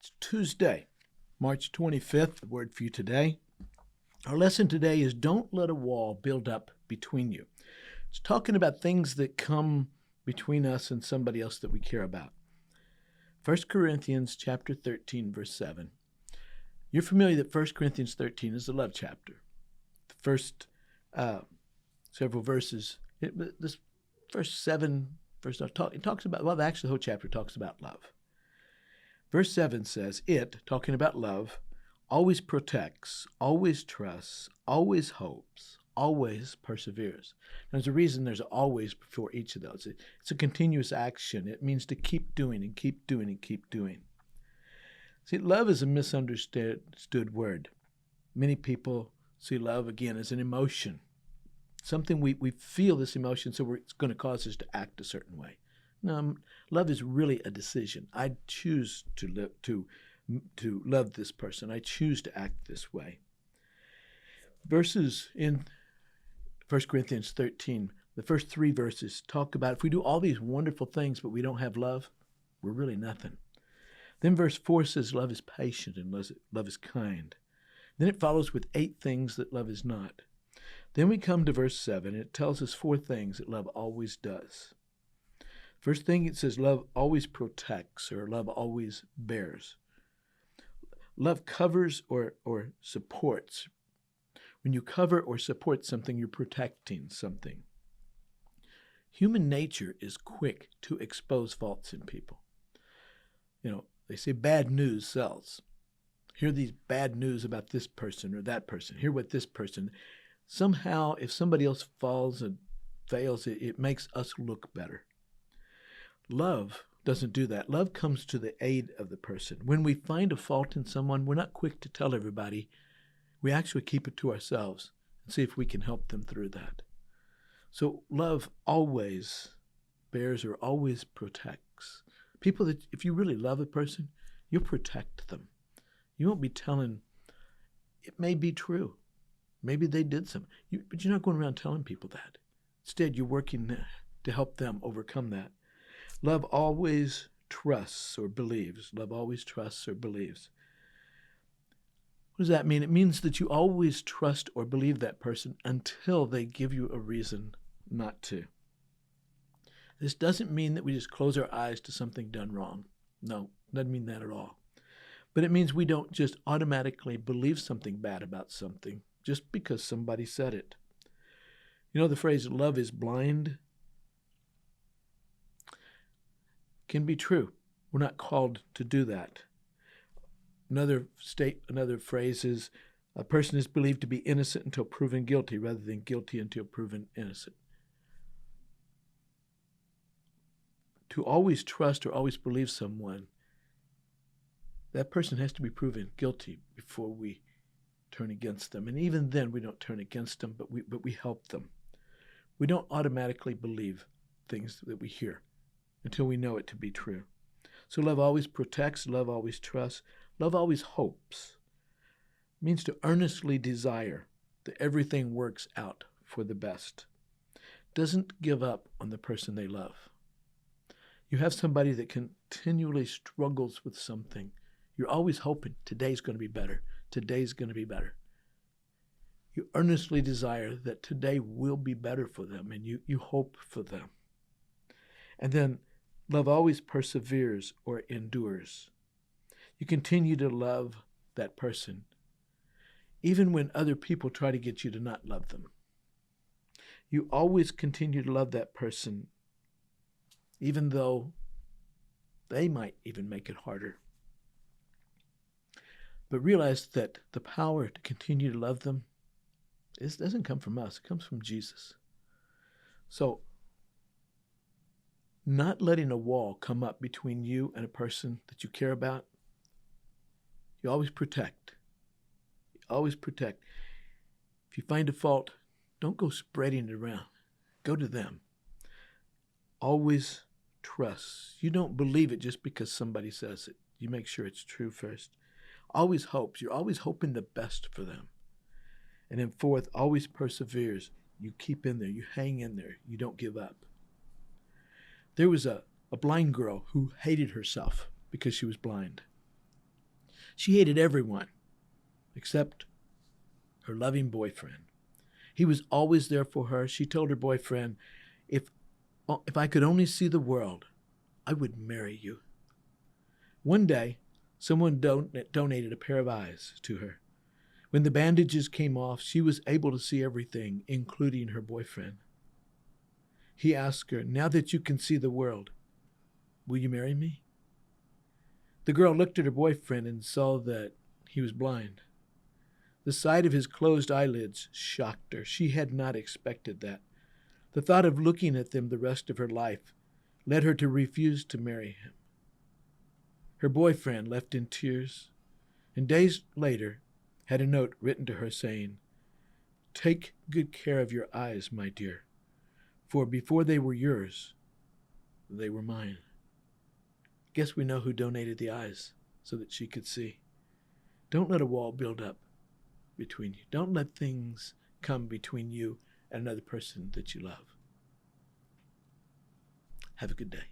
It's Tuesday, March 25th. The word for you today. Our lesson today is don't let a wall build up between you. It's talking about things that come between us and somebody else that we care about. 1 Corinthians chapter 13, verse 7. You're familiar that 1 Corinthians 13 is a love chapter. The first several verses, this first 7 verses, it talks about, well, actually the whole chapter talks about love. Verse 7 says, it, talking about love, always protects, always trusts, always hopes, always perseveres. There's a reason there's always before each of those. It's a continuous action. It means to keep doing and keep doing and keep doing. See, love is a misunderstood word. Many people see love, again, as an emotion. Something we feel this emotion, so it's going to cause us to act a certain way. No, love is really a decision. I choose to love this person. I choose to act this way. Verses in 1 Corinthians 13, the first 3 verses talk about if we do all these wonderful things but we don't have love, we're really nothing. Then verse 4 says love is patient and love is kind. Then it follows with 8 things that love is not. Then we come to verse 7. It tells us 4 things that love always does. First thing, it says love always protects, or love always bears. Love covers or supports. When you cover or support something, you're protecting something. Human nature is quick to expose faults in people. You know, they say bad news sells. Hear these bad news about this person or that person. Hear what this person. Somehow, if somebody else falls and fails, it makes us look better. Love doesn't do that. Love comes to the aid of the person. When we find a fault in someone, we're not quick to tell everybody. We actually keep it to ourselves and see if we can help them through that. So love always bears or always protects. People that, if you really love a person, you'll protect them. You won't be telling, it may be true. Maybe they did something. But you're not going around telling people that. Instead, you're working to help them overcome that. Love always trusts or believes. Love always trusts or believes. What does that mean? It means that you always trust or believe that person until they give you a reason not to. This doesn't mean that we just close our eyes to something done wrong. No, it doesn't mean that at all. But it means we don't just automatically believe something bad about something just because somebody said it. You know the phrase, love is blind? Can be true. We're not called to do that. Another phrase is, a person is believed to be innocent until proven guilty rather than guilty until proven innocent. To always trust or always believe someone, that person has to be proven guilty before we turn against them. And even then, we don't turn against them, but we help them. We don't automatically believe things that we hear until we know it to be true. So love always protects, love always trusts, love always hopes. It means to earnestly desire that everything works out for the best. Doesn't give up on the person they love. You have somebody that continually struggles with something. You're always hoping today's going to be better. Today's going to be better. You earnestly desire that today will be better for them, and you hope for them. And then love always perseveres or endures. You continue to love that person, even when other people try to get you to not love them. You always continue to love that person, even though they might even make it harder. But realize that the power to continue to love them doesn't come from us. It comes from Jesus. So, not letting a wall come up between you and a person that you care about, you always protect. You always protect. If you find a fault, don't go spreading it around. Go to them. Always trust. You don't believe it just because somebody says it. You make sure it's true first. Always hopes. You're always hoping the best for them. And then fourth, always perseveres. You keep in there. You hang in there. You don't give up. There was a blind girl who hated herself because she was blind. She hated everyone except her loving boyfriend. He was always there for her. She told her boyfriend, if I could only see the world, I would marry you. One day, someone donated a pair of eyes to her. When the bandages came off, she was able to see everything, including her boyfriend. He asked her, now that you can see the world, will you marry me? The girl looked at her boyfriend and saw that he was blind. The sight of his closed eyelids shocked her. She had not expected that. The thought of looking at them the rest of her life led her to refuse to marry him. Her boyfriend left in tears, and days later had a note written to her saying, "Take good care of your eyes, my dear, for before they were yours, they were mine." Guess we know who donated the eyes so that she could see. Don't let a wall build up between you. Don't let things come between you and another person that you love. Have a good day.